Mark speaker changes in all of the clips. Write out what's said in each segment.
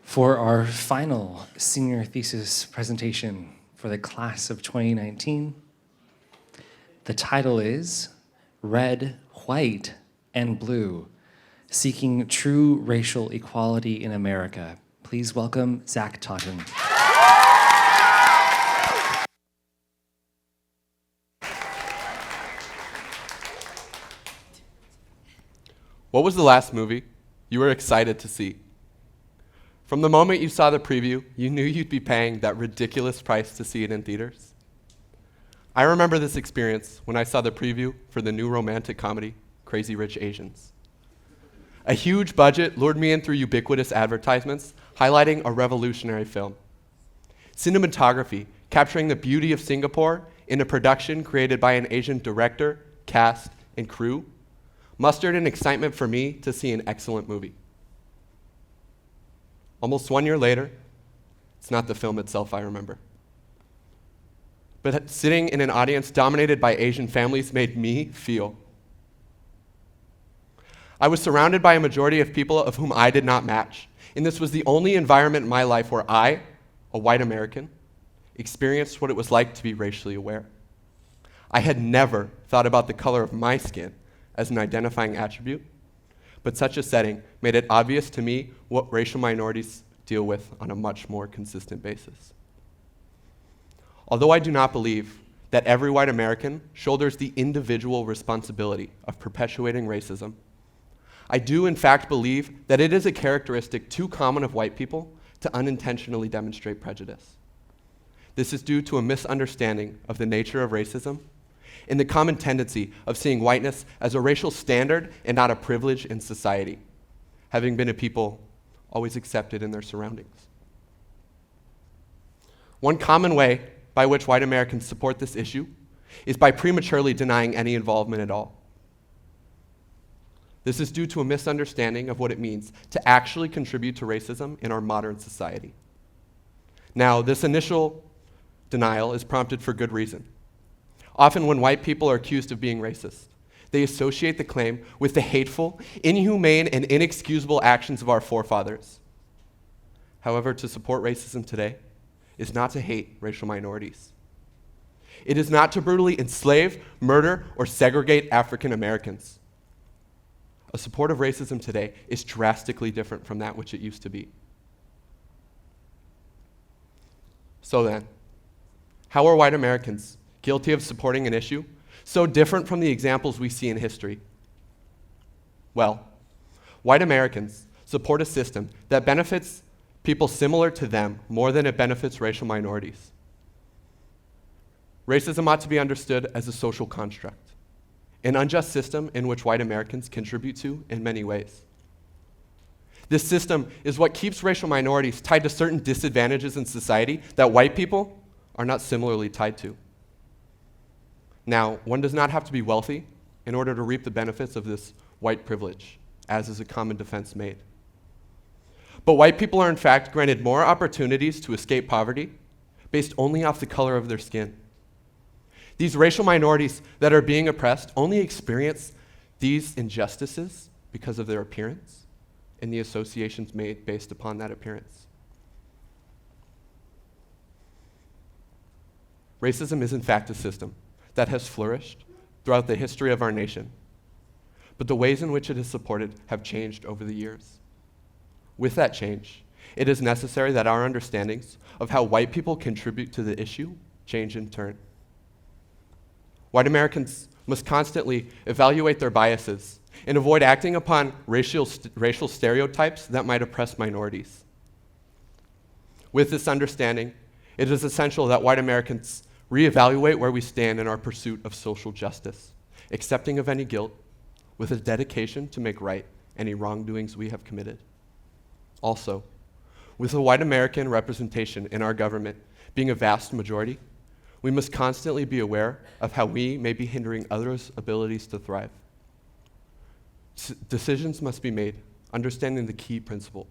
Speaker 1: For our final senior thesis presentation for the class of 2019, the title is Red, White, and Blue, Seeking True Racial Equality in America. Please welcome Zack Totten.
Speaker 2: What was the last movie you were excited to see? From the moment you saw the preview, you knew you'd be paying that ridiculous price to see it in theaters. I remember this experience when I saw the preview for the new romantic comedy, Crazy Rich Asians. A huge budget lured me in through ubiquitous advertisements, highlighting a revolutionary film. Cinematography, capturing the beauty of Singapore in a production created by an Asian director, cast, and crew, mustered an excitement for me to see an excellent movie. Almost 1 year later, it's not the film itself I remember. But sitting in an audience dominated by Asian families made me feel. I was surrounded by a majority of people of whom I did not match, and this was the only environment in my life where I, a white American, experienced what it was like to be racially aware. I had never thought about the color of my skin as an identifying attribute, but such a setting made it obvious to me what racial minorities deal with on a much more consistent basis. Although I do not believe that every white American shoulders the individual responsibility of perpetuating racism, I do in fact believe that it is a characteristic too common of white people to unintentionally demonstrate prejudice. This is due to a misunderstanding of the nature of racism and the common tendency of seeing whiteness as a racial standard and not a privilege in society, having been a people always accepted in their surroundings. One common way by which white Americans support this issue is by prematurely denying any involvement at all. This is due to a misunderstanding of what it means to actually contribute to racism in our modern society. Now, this initial denial is prompted for good reason. Often when white people are accused of being racist, they associate the claim with the hateful, inhumane, and inexcusable actions of our forefathers. However, to support racism today is not to hate racial minorities. It is not to brutally enslave, murder, or segregate African Americans. A support of racism today is drastically different from that which it used to be. So then, how are white Americans guilty of supporting an issue so different from the examples we see in history? Well, white Americans support a system that benefits people similar to them more than it benefits racial minorities. Racism ought to be understood as a social construct, an unjust system in which white Americans contribute to in many ways. This system is what keeps racial minorities tied to certain disadvantages in society that white people are not similarly tied to. Now, one does not have to be wealthy in order to reap the benefits of this white privilege, as is a common defense made. But white people are in fact granted more opportunities to escape poverty based only off the color of their skin. These racial minorities that are being oppressed only experience these injustices because of their appearance and the associations made based upon that appearance. Racism is in fact a system that has flourished throughout the history of our nation, but the ways in which it is supported have changed over the years. With that change, it is necessary that our understandings of how white people contribute to the issue change in turn. White Americans must constantly evaluate their biases and avoid acting upon racial stereotypes that might oppress minorities. With this understanding, it is essential that white Americans reevaluate where we stand in our pursuit of social justice, accepting of any guilt, with a dedication to make right any wrongdoings we have committed. Also, with a white American representation in our government being a vast majority, we must constantly be aware of how we may be hindering others' abilities to thrive. Decisions must be made, understanding the key principle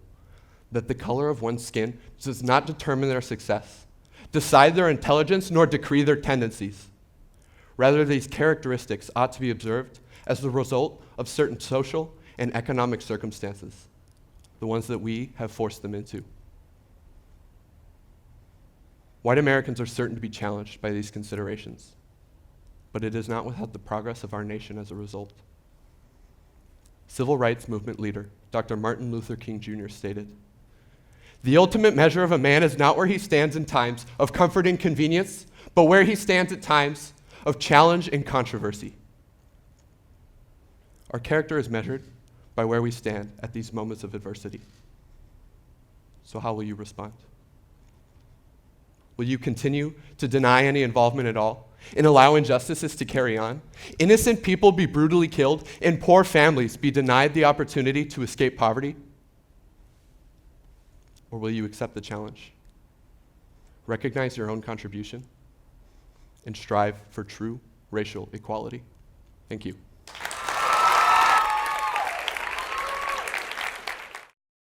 Speaker 2: that the color of one's skin does not determine their success, decide their intelligence, nor decree their tendencies. Rather, these characteristics ought to be observed as the result of certain social and economic circumstances, the ones that we have forced them into. White Americans are certain to be challenged by these considerations, but it is not without the progress of our nation as a result. Civil rights movement leader Dr. Martin Luther King Jr. stated, "The ultimate measure of a man is not where he stands in times of comfort and convenience, but where he stands at times of challenge and controversy." Our character is measured by where we stand at these moments of adversity. So how will you respond? Will you continue to deny any involvement at all and allow injustices to carry on? Innocent people be brutally killed and poor families be denied the opportunity to escape poverty? Or will you accept the challenge? Recognize your own contribution and strive for true racial equality. Thank you.